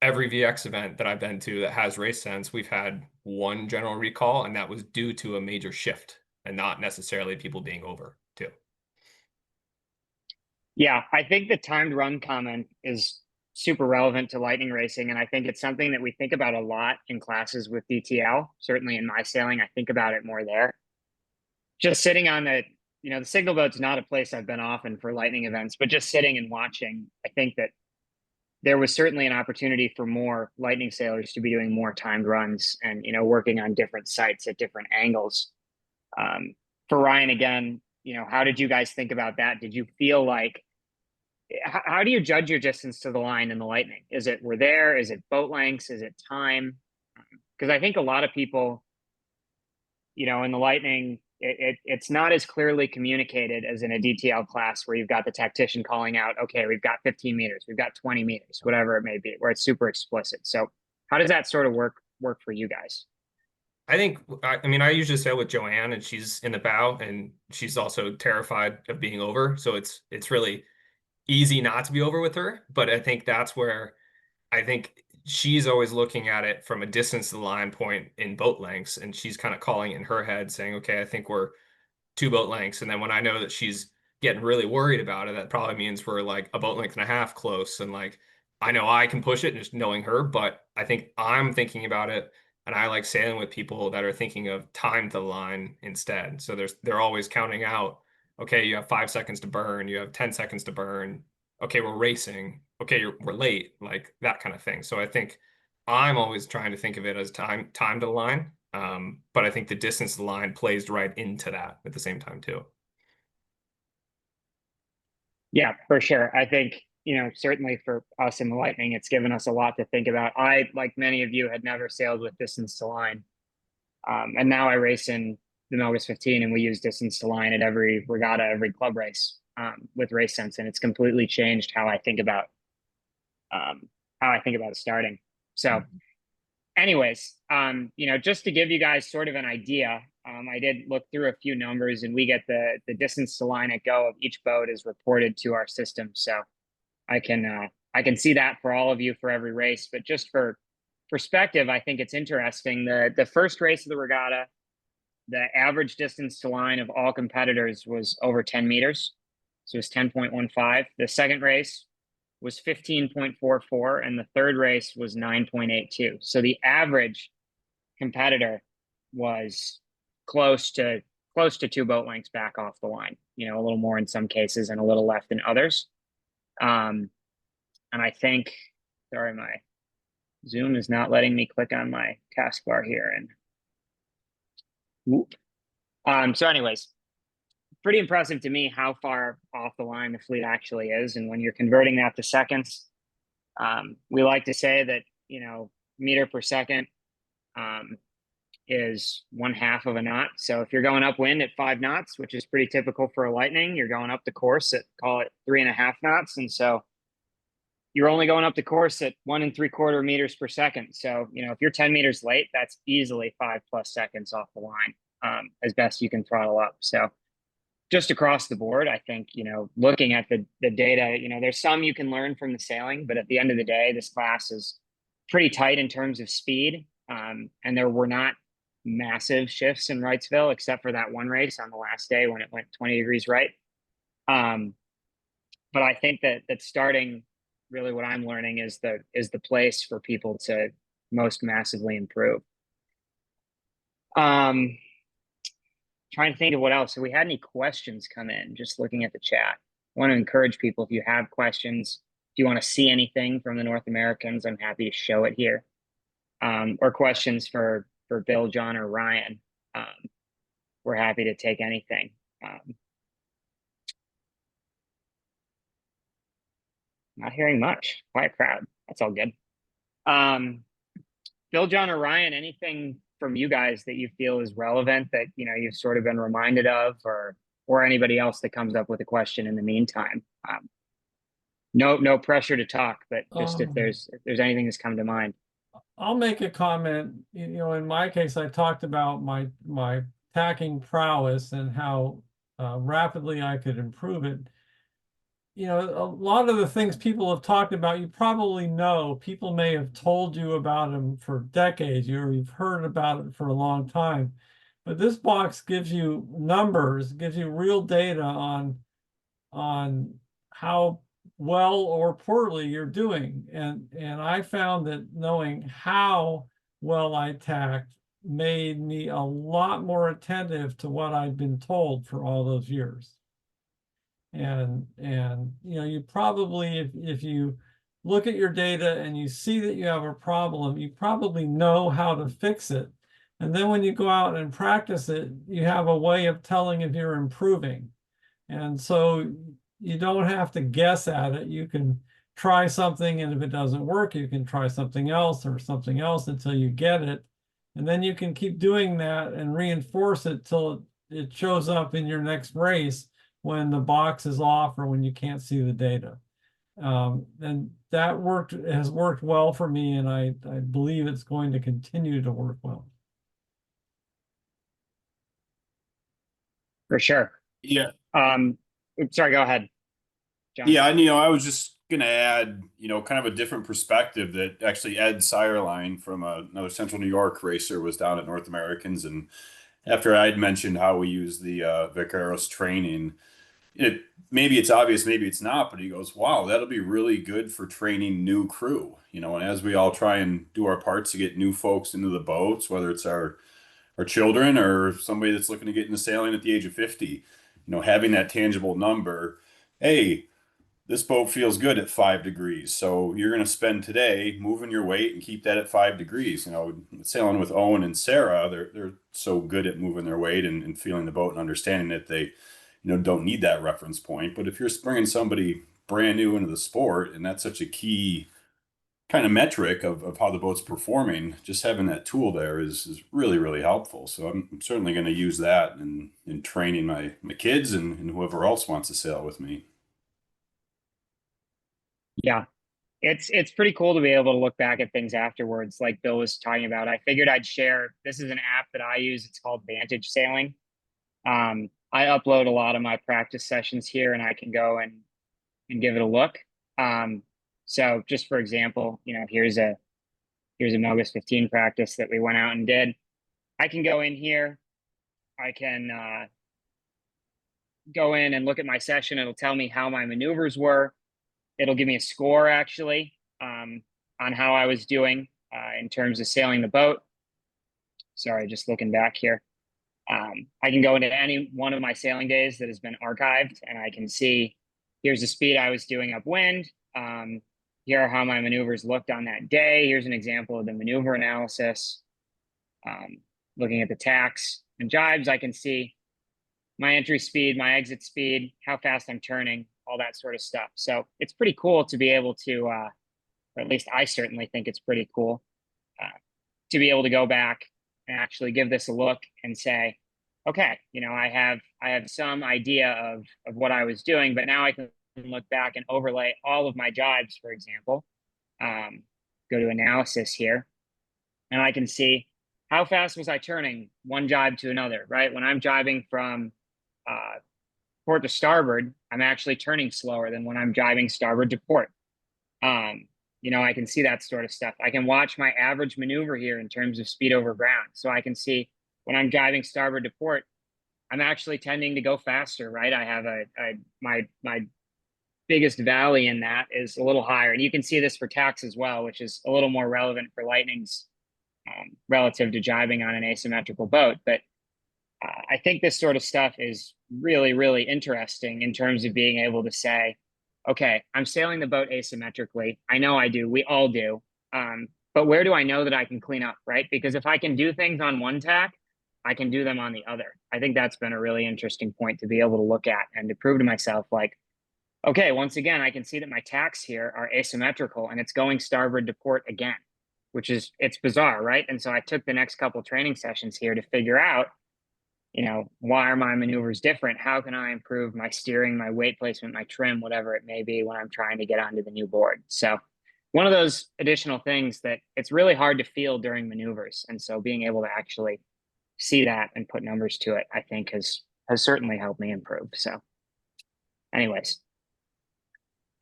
every VX event that I've been to that has race sense, we've had 1 general recall, and that was due to a major shift and not necessarily people being over too. Yeah, I think the timed run comment is super relevant to lightning racing. And I think it's something that we think about a lot in classes with DTL. Certainly in my sailing, I think about it more there. Just sitting on the signal boat's not a place I've been often for lightning events, but just sitting and watching, I think that there was certainly an opportunity for more lightning sailors to be doing more timed runs and, working on different sites at different angles. For Ryan, again, how did you guys think about that? Did you feel like, how do you judge your distance to the line in the lightning? Is it we're there? Is it boat lengths? Is it time? Because I think a lot of people, in the lightning, it's not as clearly communicated as in a DTL class where you've got the tactician calling out, okay, we've got 15 meters, we've got 20 meters, whatever it may be, where it's super explicit. So how does that sort of work for you guys? I mean, I usually sail with Joanne, and she's in the bow, and she's also terrified of being over. So it's really easy not to be over with her. But I think that's where I think she's always looking at it from a distance to the line point in boat lengths, and she's kind of calling it in her head, saying, okay, I think we're 2 boat lengths. And then when I know that she's getting really worried about it, that probably means we're like a boat length and a half close. And like, I know I can push it just knowing her, but I think I'm thinking about it. And I like sailing with people that are thinking of time to the line instead. So they're always counting out, okay, you have 5 seconds to burn, you have 10 seconds to burn. Okay, we're racing. Okay, we're late, like that kind of thing. So I think I'm always trying to think of it as time to the line. But I think the distance of the line plays right into that at the same time too. Yeah, for sure. I think, certainly for us in the Lightning, it's given us a lot to think about. I, like many of you, had never sailed with distance to line. And now I race in the Melgus 15, and we use distance to line at every regatta, every club race with race sense, and it's completely changed how I think about starting. So, anyways, just to give you guys sort of an idea, I did look through a few numbers, and we get the distance to line at go of each boat is reported to our system. So I can see that for all of you for every race. But just for perspective, I think it's interesting. The first race of the regatta, the average distance to line of all competitors was over 10 meters. So it was 10.15. The second race was 15.44, and the third race was 9.82. So the average competitor was close to 2 boat lengths back off the line, a little more in some cases and a little less in others. And I think, sorry, my Zoom is not letting me click on my taskbar here. And whoop. So anyways, pretty impressive to me how far off the line the fleet actually is. And when you're converting that to seconds, we like to say that, meter per second is 1/2 of a knot. So if you're going upwind at 5 knots, which is pretty typical for a Lightning, you're going up the course at, call it 3.5 knots. And so you're only going up the course at 1 3/4 meters per second. So, if you're 10 meters late, that's easily 5+ seconds off the line as best you can throttle up. So just across the board, I think, looking at the data, there's some you can learn from the sailing, but at the end of the day, this class is pretty tight in terms of speed. And there were not massive shifts in Wrightsville, except for that one race on the last day when it went 20 degrees right. But I think that starting, really what I'm learning is the place for people to most massively improve. Trying to think of what else. So we had any questions come in, just looking at the chat. I want to encourage people, if you have questions, if you want to see anything from the North Americans, I'm happy to show it here. Or questions for Bill, John, or Ryan. We're happy to take anything. Not hearing much. Quiet crowd. That's all good. Bill, John, or Ryan, anything from you guys that you feel is relevant that you've sort of been reminded of, or anybody else that comes up with a question in the meantime? No pressure to talk, but just if there's anything that's come to mind. I'll make a comment. In my case, I talked about my tacking prowess and how rapidly I could improve it. A lot of the things people have talked about, you probably know. People may have told you about them for decades, or you've heard about it for a long time. But this box gives you numbers, gives you real data on how well or poorly you're doing. And I found that knowing how well I tacked made me a lot more attentive to what I'd been told for all those years. And you probably, if you look at your data and you see that you have a problem, you probably know how to fix it. And then when you go out and practice it, you have a way of telling if you're improving. And so you don't have to guess at it. You can try something, and if it doesn't work, you can try something else or something else until you get it. And then you can keep doing that and reinforce it till it shows up in your next race when the box is off or when you can't see the data. And that has worked well for me, and I believe it's going to continue to work well. For sure. Yeah. Sorry, go ahead, John. Yeah, and I was just gonna add, kind of a different perspective that actually Ed Sireline from another Central New York racer was down at North Americans, and after I'd mentioned how we use the Vakaros training, maybe it's obvious, maybe it's not, but he goes, wow, that'll be really good for training new crew. And as we all try and do our parts to get new folks into the boats, whether it's our children or somebody that's looking to get into sailing at the age of 50, having that tangible number, hey, this boat feels good at 5 degrees. So you're going to spend today moving your weight and keep that at 5 degrees. Sailing with Owen and Sarah, they're so good at moving their weight and feeling the boat and understanding that they don't need that reference point. But if you're bringing somebody brand new into the sport, and that's such a key kind of metric of how the boat's performing. Just having that tool there is really, really helpful. So I'm certainly going to use that in training my kids and whoever else wants to sail with me. Yeah, it's pretty cool to be able to look back at things afterwards, like Bill was talking about. I figured I'd share. This is an app that I use. It's called Vantage Sailing. I upload a lot of my practice sessions here, and I can go and give it a look. So just for example, here's a Melgus 15 practice that we went out and did. I can go in here. I can go in and look at my session. It'll tell me how my maneuvers were. It'll give me a score actually on how I was doing in terms of sailing the boat. Sorry, just looking back here. I can go into any one of my sailing days that has been archived, and I can see here's the speed I was doing upwind. Here are how my maneuvers looked on that day. Here's an example of the maneuver analysis. Looking at the tacks and jibes, I can see my entry speed, my exit speed, how fast I'm turning, all that sort of stuff. So it's pretty cool to be able to, or at least I certainly think it's pretty cool to be able to go back and actually give this a look and say, okay, I have some idea of what I was doing, but now I can look back and overlay all of my jibes, for example. Go to analysis here, and I can see how fast was I turning one jibe to another, right? When I'm jibing from port to starboard, I'm actually turning slower than when I'm jibing starboard to port. I can see that sort of stuff. I can watch my average maneuver here in terms of speed over ground. So I can see when I'm jibing starboard to port, I'm actually tending to go faster, right? I have my biggest valley in that is a little higher. And you can see this for tacks as well, which is a little more relevant for lightnings relative to jibing on an asymmetrical boat. But I think this sort of stuff is really, really interesting in terms of being able to say, okay, I'm sailing the boat asymmetrically. I know I do. We all do. But where do I know that I can clean up, right? Because if I can do things on one tack, I can do them on the other. I think that's been a really interesting point to be able to look at and to prove to myself, like, okay, once again, I can see that my tacks here are asymmetrical and it's going starboard to port again, it's bizarre, right? And so I took the next couple training sessions here to figure out, why are my maneuvers different? How can I improve my steering, my weight placement, my trim, whatever it may be when I'm trying to get onto the new board? So one of those additional things that it's really hard to feel during maneuvers. And so being able to actually see that and put numbers to it, I think has certainly helped me improve. So anyways,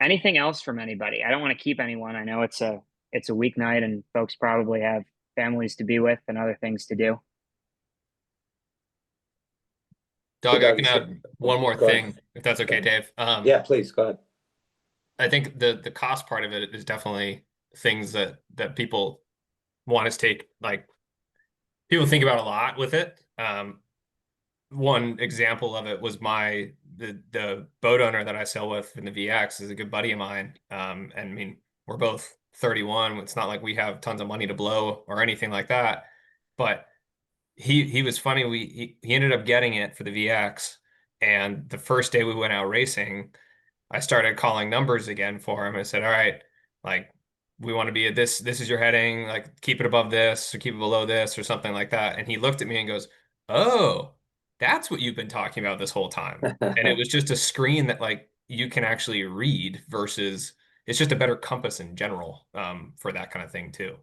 anything else from anybody? I don't want to keep anyone. I know it's a weeknight and folks probably have families to be with and other things to do. Doug, So I can add one more Go ahead. thing, if that's okay, Dave. Yeah, please go ahead. I think the cost part of it is definitely things that people want to take, like people think about a lot with it. One example of it was the boat owner that I sail with in the VX is a good buddy of mine. And I mean, we're both 31. It's not like we have tons of money to blow or anything like that, but he was funny. He ended up getting it for the VX, and the first day we went out racing, I started calling numbers again for him. I said, all right, like we want to be at this is your heading, like keep it above this or keep it below this or something like that. And he looked at me and goes, oh, that's what you've been talking about this whole time. And it was just a screen that like you can actually read versus it's just a better compass in general for that kind of thing too.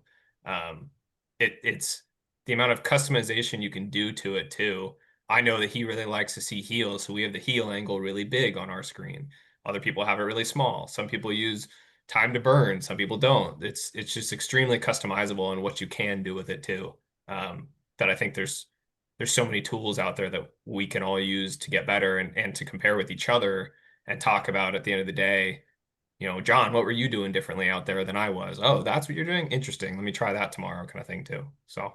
It's the amount of customization you can do to it too. I know that he really likes to see heels, so we have the heel angle really big on our screen. Other people have it really small. Some people use time to burn, some people don't. It's just extremely customizable and what you can do with it too. That I think there's so many tools out there that we can all use to get better and to compare with each other and talk about at the end of the day, John, what were you doing differently out there than I was? Oh, that's what you're doing? Interesting. Let me try that tomorrow kind of thing too. So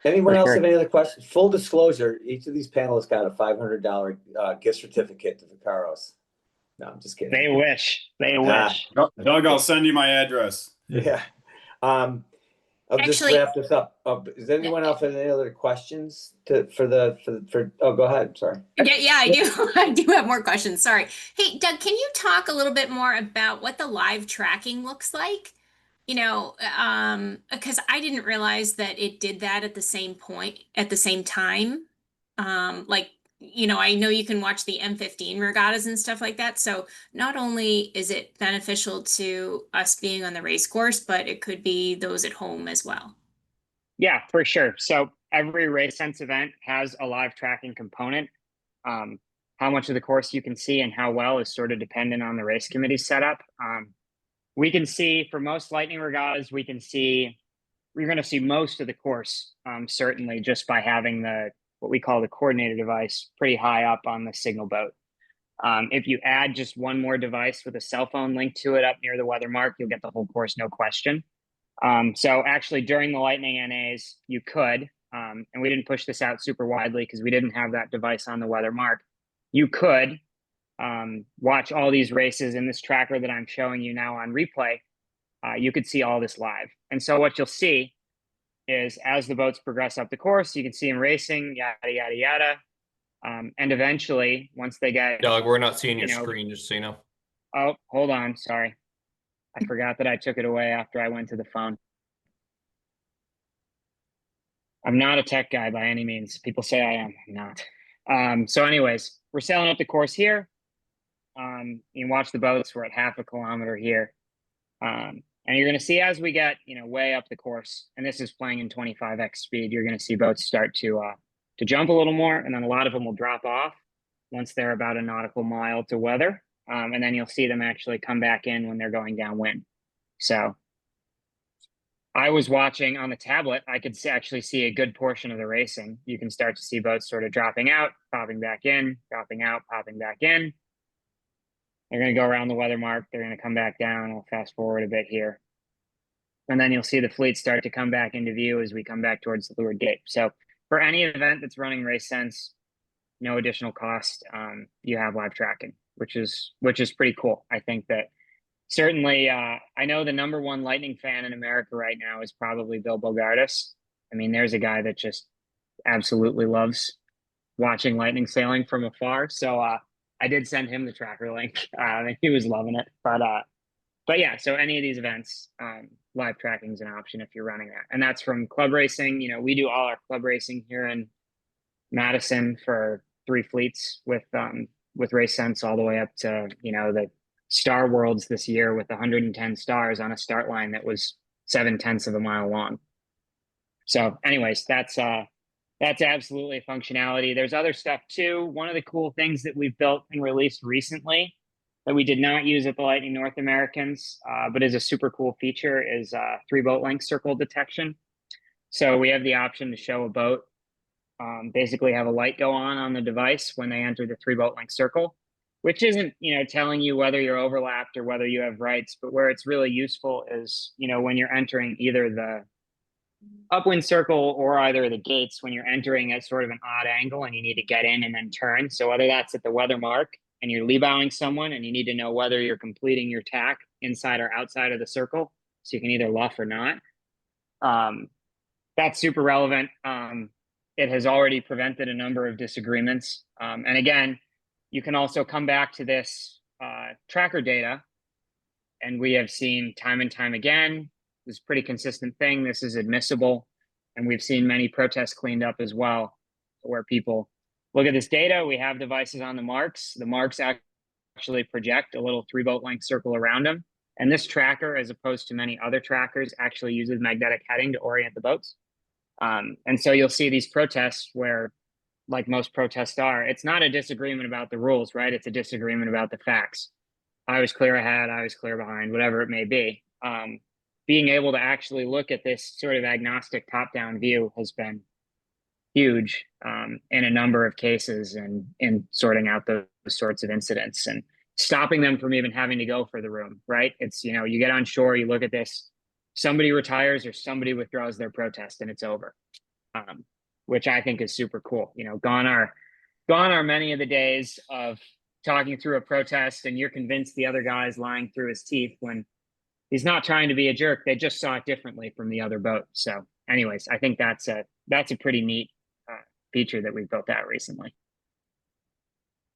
Anyone else sure. have any other questions? Full disclosure, each of these panelists got a $500 gift certificate to Vakaros. No, I'm just kidding. They wish. They Ah. wish. Doug, I'll send you my address. Yeah. I'll just Actually- wrap this up. Does anyone else have any other questions oh, go ahead, sorry. Yeah, I do. I do have more questions. Sorry. Hey, Doug, can you talk a little bit more about what the live tracking looks like? Because I didn't realize that it did that at the same time. I know you can watch the M15 regattas and stuff like that. So not only is it beneficial to us being on the race course, but it could be those at home as well. Yeah, for sure. So every race sense event has a live tracking component. How much of the course you can see and how well is sort of dependent on the race committee setup. We can see for most lightning regattas, we're going to see most of the course, certainly just by having what we call the coordinator device pretty high up on the signal boat. If you add just one more device with a cell phone linked to it up near the weather mark, you'll get the whole course, no question. So actually during the lightning NAs, you could, and we didn't push this out super widely because we didn't have that device on the weather mark. You could watch all these races in this tracker that I'm showing you now on replay. You could see all this live. And so what you'll see is as the boats progress up the course, you can see them racing, yada, yada, yada. And eventually, once they get... Doug, we're not seeing your you know- screen, just so you know. Oh, hold on. Sorry. I forgot that I took it away after I went to the phone. I'm not a tech guy by any means. People say I am. I'm not. So anyways, we're sailing up the course here. You can watch the boats. We're at 0.5 kilometer here. And you're going to see as we get, way up the course, and this is playing in 25x speed, you're going to see boats start to jump a little more, and then a lot of them will drop off once they're about a nautical mile to weather. And then you'll see them actually come back in when they're going downwind. So I was watching on the tablet, I could actually see a good portion of the racing. You can start to see boats sort of dropping out, popping back in, dropping out, popping back in. They're going to go around the weather mark. They're going to come back down. We'll fast forward a bit here. And then you'll see the fleet start to come back into view as we come back towards the leeward gate. So for any event that's running race sense, no additional cost, you have live tracking, which is pretty cool. I think that certainly, I know the #1 Lightning fan in America right now is probably Bill Bogartis. I mean, there's a guy that just absolutely loves watching lightning sailing from afar. So I did send him the tracker link. And he was loving it. But yeah, so any of these events, live tracking is an option if you're running that. And that's from club racing. We do all our club racing here in Madison for 3 fleets with Race Sense all the way up to, the Star Worlds this year with 110 stars on a start line that was 0.7 of a mile long. So anyways, that's absolutely a functionality. There's other stuff too. One of the cool things that we've built and released recently that we did not use at the Lightning North Americans, but is a super cool feature is 3 boat length circle detection. So we have the option to show a boat, basically have a light go on the device when they enter the 3 boat length circle, which isn't, telling you whether you're overlapped or whether you have rights, but where it's really useful is, when you're entering either the upwind circle or either the gates, when you're entering at sort of an odd angle and you need to get in and then turn. So whether that's at the weather mark and you're lee-bowing someone and you need to know whether you're completing your tack inside or outside of the circle, so you can either luff or not. That's super relevant. It has already prevented a number of disagreements. And again, you can also come back to this tracker data, and we have seen time and time again, this is a pretty consistent thing. This is admissible. And we've seen many protests cleaned up as well, where people look at this data. We have devices on the marks. The marks actually project a little 3 boat length circle around them. And this tracker, as opposed to many other trackers, actually uses magnetic heading to orient the boats. And so you'll see these protests where, like most protests are, it's not a disagreement about the rules, right? It's a disagreement about the facts. I was clear ahead, I was clear behind, whatever it may be. Being able to actually look at this sort of agnostic top-down view has been huge in a number of cases and in sorting out those sorts of incidents and stopping them from even having to go for the room, right? It's, you get on shore, you look at this, somebody retires or somebody withdraws their protest and it's over, which I think is super cool. Gone are many of the days of talking through a protest and you're convinced the other guy's lying through his teeth when he's not trying to be a jerk. They just saw it differently from the other boat. So anyways, I think that's a pretty neat feature that we built out recently.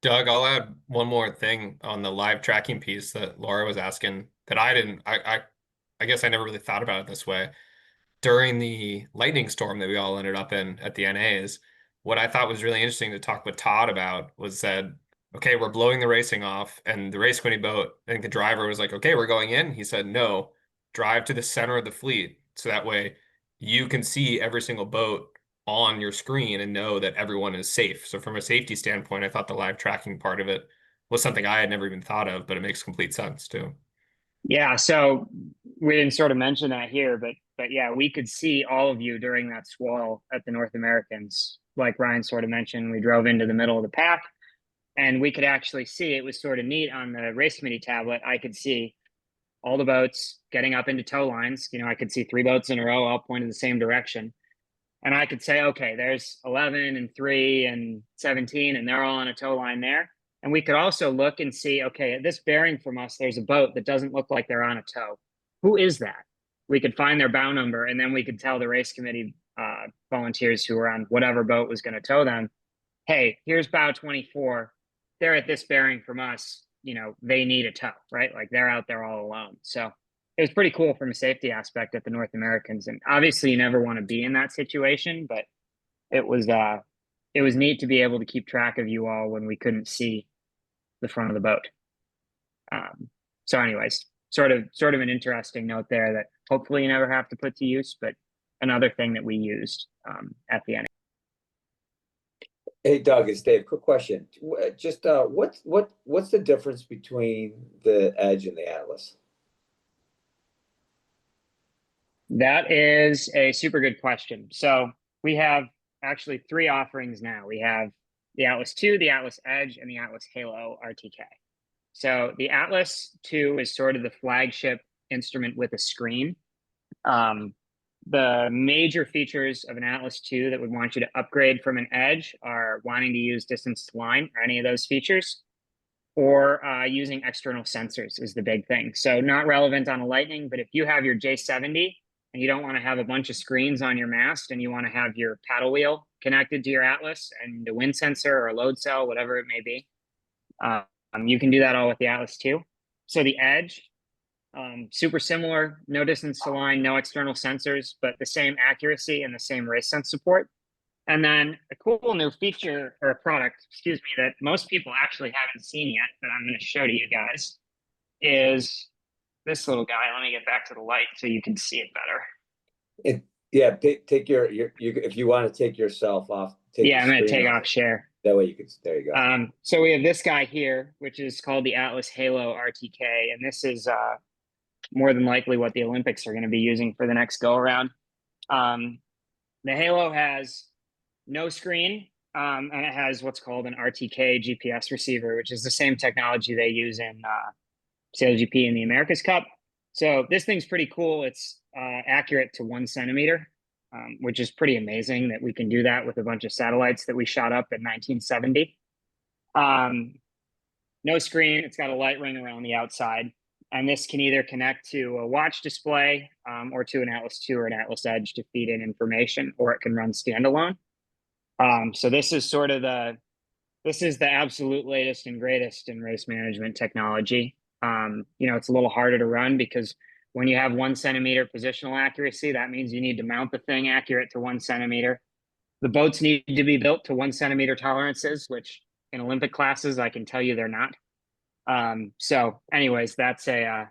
Doug, I'll add one more thing on the live tracking piece that Laura was asking that I didn't, I guess I never really thought about it this way. During the lightning storm that we all ended up in at the NAs, what I thought was really interesting to talk with Todd about was that, okay, we're blowing the racing off, and the race committee boat, I think the driver was like, okay, we're going in. He said, no, drive to the center of the fleet. So that way you can see every single boat on your screen and know that everyone is safe. So from a safety standpoint, I thought the live tracking part of it was something I had never even thought of, but it makes complete sense too. Yeah, so we didn't sort of mention that here, but yeah, we could see all of you during that squall at the North Americans. Like Ryan sort of mentioned, we drove into the middle of the pack, and we could actually see, it was sort of neat on the race committee tablet. I could see all the boats getting up into tow lines. You know, I could see 3 boats in a row all pointed the same direction. And I could say, okay, there's 11 and 3 and 17, and they're all on a tow line there. And we could also look and see, okay, at this bearing from us, there's a boat that doesn't look like they're on a tow. Who is that? We could find their bow number, and then we could tell the race committee volunteers who were on whatever boat was going to tow them, hey, here's bow 24. They're at this bearing from us. You know, they need a tow, right? Like they're out there all alone. So it was pretty cool from a safety aspect at the North Americans. And obviously you never want to be in that situation, but it was neat to be able to keep track of you all when we couldn't see the front of the boat. So anyways, sort of an interesting note there that hopefully you never have to put to use, but another thing that we used at the end. Hey Doug, it's Dave. Quick question. Just what's the difference between the Edge and the Atlas? That is a super good question. So we have actually 3 offerings now. We have the Atlas 2, the Atlas Edge, and the Atlas Halo RTK. So the Atlas 2 is sort of the flagship instrument with a screen. The major features of an Atlas 2 that would want you to upgrade from an Edge are wanting to use distance to line or any of those features, or using external sensors is the big thing. So not relevant on a Lightning, but if you have your J70 and you don't want to have a bunch of screens on your mast and you want to have your paddle wheel connected to your Atlas and a wind sensor or a load cell, whatever it may be, you can do that all with the Atlas 2. So the Edge, super similar, no distance to line, no external sensors, but the same accuracy and the same race sense support. And then a cool new feature or a product, excuse me, that most people actually haven't seen yet, that I'm going to show to you guys, is this little guy. Let me get back to the light so you can see it better. Yeah, take your if you want to take yourself off. Yeah, I'm going to take off share. That way you can, there you go. So we have this guy here, which is called the Atlas Halo RTK. And this is more than likely what the Olympics are going to be using for the next go around. The Halo has no screen, and it has what's called an RTK GPS receiver, which is the same technology they use in SailGP in the America's Cup. So this thing's pretty cool. It's accurate to 1 centimeter, which is pretty amazing that we can do that with a bunch of satellites that we shot up in 1970. No screen. It's got a light ring around the outside. And this can either connect to a watch display or to an Atlas 2 or an Atlas Edge to feed in information, or it can run standalone. So this is sort of the absolute latest and greatest in race management technology. You know, it's a little harder to run because when you have 1 centimeter positional accuracy, that means you need to mount the thing accurate to 1 centimeter. The boats need to be built to 1 centimeter tolerances, which in Olympic classes, I can tell you they're not. So anyways, that's a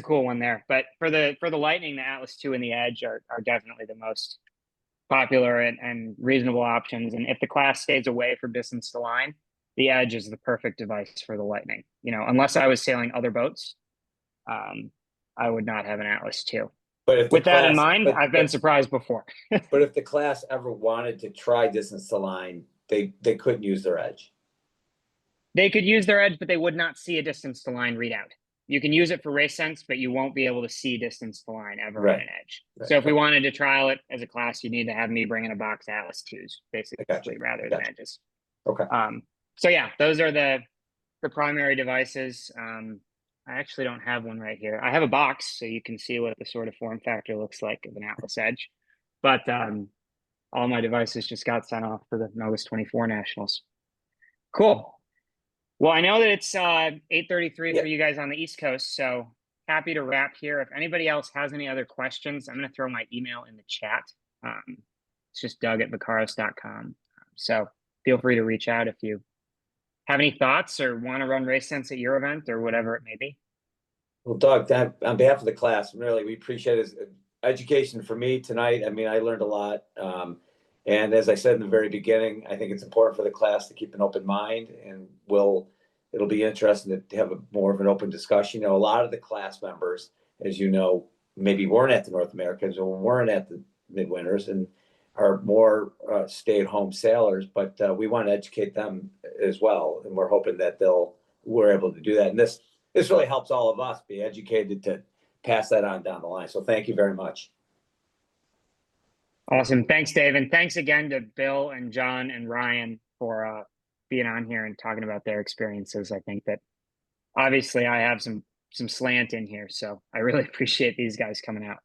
cool one there. But for the Lightning, the Atlas 2 and the Edge are definitely the most popular and reasonable options. And if the class stays away from distance to line, the Edge is the perfect device for the Lightning. You know, unless I was sailing other boats, I would not have an Atlas 2. But with that in mind, I've been surprised before. But if the class ever wanted to try distance to line, they couldn't use their Edge. They could use their Edge, but they would not see a distance to line readout. You can use it for race sense, but you won't be able to see distance to line ever on an Edge. Right. So if we wanted to trial it as a class, you need to have me bring in a box of Atlas 2s, basically, rather than Edges. Okay. So yeah, those are the primary devices. I actually don't have one right here. I have a box so you can see what the sort of form factor looks like of an Atlas Edge. But all my devices just got sent off for the August 24 Nationals. Cool. Well, I know that it's 8:33 Yeah. for you guys on the East Coast, so happy to wrap here. If anybody else has any other questions, I'm going to throw my email in the chat. It's just doug@vakaros.com. So feel free to reach out if you have any thoughts or want to run Race Sense at your event or whatever it may be. Well, Doug, on behalf of the class, really, we appreciate his education for me tonight. I mean, I learned a lot. And as I said in the very beginning, I think it's important for the class to keep an open mind, and it'll be interesting to have more of an open discussion. You know, a lot of the class members, as you know, maybe weren't at the North Americans or weren't at the Midwinters and are more stay-at-home sailors, but we want to educate them as well. And we're hoping that we're able to do that. And this really helps all of us be educated to pass that on down the line. So thank you very much. Awesome. Thanks, Dave. And thanks again to Bill and John and Ryan for being on here and talking about their experiences. I think that obviously I have some slant in here, so I really appreciate these guys coming out.